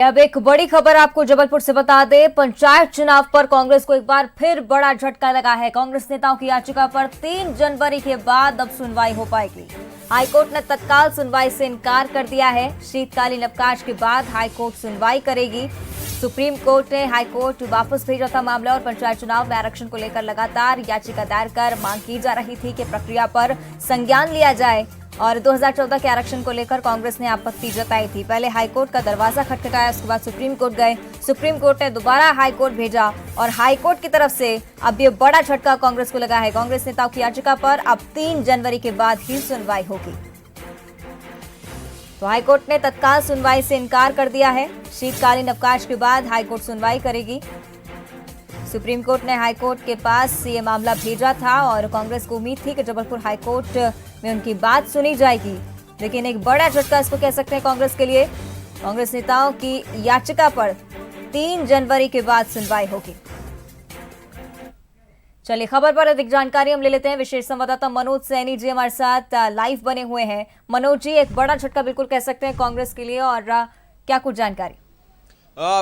अब एक बड़ी खबर आपको जबलपुर से बता दें। पंचायत चुनाव पर कांग्रेस को एक बार फिर बड़ा झटका लगा है। कांग्रेस नेताओं की याचिका पर 3 जनवरी के बाद अब सुनवाई हो पाएगी। हाईकोर्ट ने तत्काल सुनवाई से इनकार कर दिया है। शीतकालीन अवकाश के बाद हाईकोर्ट सुनवाई करेगी। सुप्रीम कोर्ट ने हाईकोर्ट वापस भेजा था मामला और पंचायत चुनाव में आरक्षण को लेकर लगातार याचिका दायर कर मांग की जा रही थी कि प्रक्रिया पर संज्ञान लिया जाए। और 2014 के आरक्षण को लेकर कांग्रेस ने आपत्ति जताई थी। पहले हाईकोर्ट का दरवाजा खटखटाया, उसके बाद सुप्रीम कोर्ट गए। सुप्रीम कोर्ट ने दोबारा हाईकोर्ट भेजा और हाईकोर्ट की तरफ से अब ये बड़ा झटका कांग्रेस को लगा है। कांग्रेस नेताओं की याचिका पर अब 3 जनवरी के बाद ही सुनवाई होगी। तो हाईकोर्ट ने तत्काल सुनवाई से इनकार कर दिया है। शीतकालीन अवकाश के बाद हाईकोर्ट सुनवाई करेगी। सुप्रीम कोर्ट ने हाईकोर्ट के पास ये मामला भेजा था और कांग्रेस को उम्मीद थी कि जबलपुर हाईकोर्ट में उनकी बात सुनी जाएगी, लेकिन एक बड़ा झटका इसको कह सकते हैं कांग्रेस के लिए। कांग्रेस नेताओं की याचिका पर 3 जनवरी के बाद सुनवाई होगी। चलिए खबर पर अधिक जानकारी हम ले लेते हैं। विशेष संवाददाता मनोज सैनी जी हमारे साथ लाइव बने हुए हैं। मनोज जी, एक बड़ा झटका बिल्कुल कह सकते हैं कांग्रेस के लिए, और क्या कुछ जानकारी?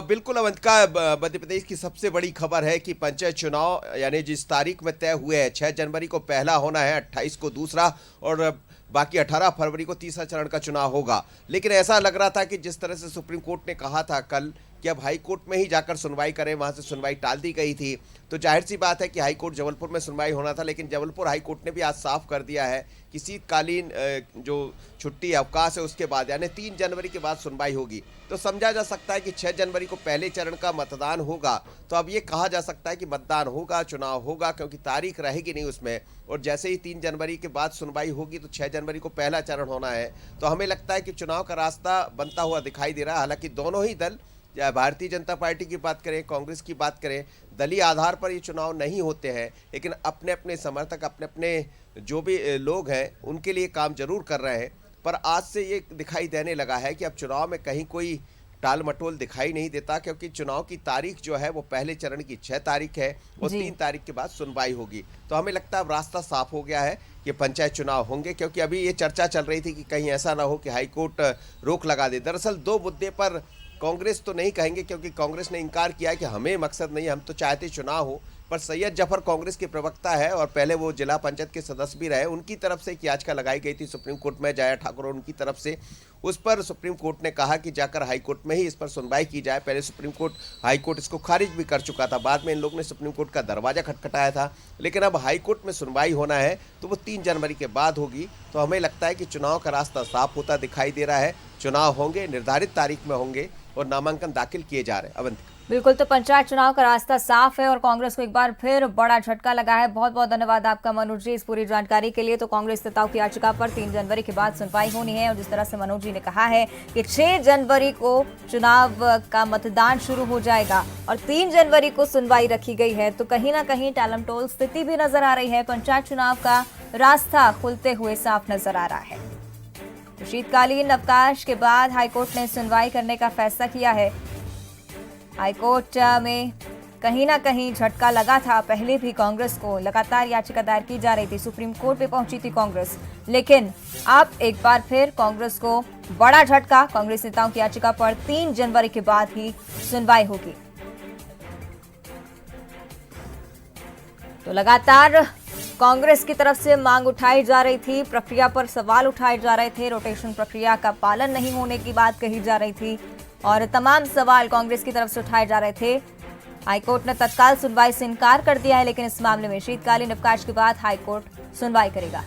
बिल्कुल अवंतिका, मध्य प्रदेश की सबसे बड़ी खबर है कि पंचायत चुनाव यानी जिस तारीख में तय हुए हैं, 6 जनवरी को पहला होना है, 28 को दूसरा और बाकी 18 फरवरी को तीसरा चरण का चुनाव होगा। लेकिन ऐसा लग रहा था कि जिस तरह से सुप्रीम कोर्ट ने कहा था कल कि अब हाई कोर्ट में ही जाकर सुनवाई करें, वहां से सुनवाई टाल दी गई थी। तो जाहिर सी बात है कि हाई कोर्ट जबलपुर में सुनवाई होना था, लेकिन जबलपुर हाई कोर्ट ने भी आज साफ कर दिया है कि शीतकालीन जो छुट्टी अवकाश है उसके बाद यानी 3 जनवरी के बाद सुनवाई होगी। तो समझा जा सकता है कि 6 जनवरी को पहले चरण का मतदान होगा। तो अब ये कहा जा सकता है कि मतदान होगा, चुनाव होगा, क्योंकि तारीख रहेगी नहीं उसमें। और जैसे ही 3 जनवरी के बाद सुनवाई होगी तो 6 जनवरी को पहला चरण होना है। तो हमें लगता है कि चुनाव का रास्ता बनता हुआ दिखाई दे रहा है। हालांकि दोनों ही दल, चाहे भारतीय जनता पार्टी की बात करें, कांग्रेस की बात करें, दलीय आधार पर ये चुनाव नहीं होते हैं, लेकिन अपने अपने समर्थक, अपने अपने जो भी लोग हैं उनके लिए काम जरूर कर रहे हैं। पर आज से ये दिखाई देने लगा है कि अब चुनाव में कहीं कोई टाल मटोल दिखाई नहीं देता, क्योंकि चुनाव की तारीख जो है वो पहले चरण की 6 तारीख है और 3 तारीख के बाद सुनवाई होगी। तो हमें लगता है अब रास्ता साफ हो गया है कि पंचायत चुनाव होंगे, क्योंकि अभी ये चर्चा चल रही थी कि कहीं ऐसा ना हो कि हाईकोर्ट रोक लगा दे। दरअसल 2 मुद्दे पर कांग्रेस तो नहीं कहेंगे, क्योंकि कांग्रेस ने इनकार किया है कि हमें मकसद नहीं, हम तो चाहते चुनाव हो। पर सैयद जफर कांग्रेस के प्रवक्ता है और पहले वो जिला पंचायत के सदस्य भी रहे, उनकी तरफ से एक याचिका लगाई गई थी सुप्रीम कोर्ट में, जया ठाकुर और उनकी तरफ से। उस पर सुप्रीम कोर्ट ने कहा कि जाकर हाई कोर्ट में ही इस पर सुनवाई की जाए। पहले सुप्रीम कोर्ट, हाई कोर्ट इसको खारिज भी कर चुका था। बाद में इन लोगों ने सुप्रीम कोर्ट का दरवाजा खटखटाया था। लेकिन अब हाई कोर्ट में सुनवाई होना है तो वो 3 जनवरी के बाद होगी। तो हमें लगता है कि चुनाव का रास्ता साफ होता दिखाई दे रहा है। चुनाव होंगे, निर्धारित तारीख में होंगे और नामांकन दाखिल किए जा रहे हैं। अवंतिका, बिल्कुल, तो पंचायत चुनाव का रास्ता साफ है और कांग्रेस को एक बार फिर बड़ा झटका लगा है। बहुत बहुत धन्यवाद आपका मनोज जी इस पूरी जानकारी के लिए। तो कांग्रेस नेताओं की याचिका पर 3 जनवरी के बाद सुनवाई होनी है और जिस तरह से मनोज जी ने कहा है कि 6 जनवरी को चुनाव का मतदान शुरू हो जाएगा और 3 जनवरी को सुनवाई रखी गई है, तो कहीं ना कहीं टालमटोल स्थिति भी नजर आ रही है। पंचायत चुनाव का रास्ता खुलते हुए साफ नजर आ रहा है। तो शीतकालीन अवकाश के बाद हाईकोर्ट ने सुनवाई करने का फैसला किया है। हाईकोर्ट में कहीं ना कहीं झटका लगा था। पहले भी कांग्रेस को लगातार याचिका दायर की जा रही थी, सुप्रीम कोर्ट पे पहुंची थी कांग्रेस, लेकिन अब एक बार फिर कांग्रेस को बड़ा झटका। कांग्रेस नेताओं की याचिका पर 3 जनवरी के बाद ही सुनवाई होगी। तो लगातार कांग्रेस की तरफ से मांग उठाई जा रही थी, प्रक्रिया पर सवाल उठाए जा रहे थे, रोटेशन प्रक्रिया का पालन नहीं होने की बात कही जा रही थी और तमाम सवाल कांग्रेस की तरफ से उठाए जा रहे थे। हाईकोर्ट ने तत्काल सुनवाई से इनकार कर दिया है, लेकिन इस मामले में शीतकालीन अवकाश के बाद हाईकोर्ट सुनवाई करेगा।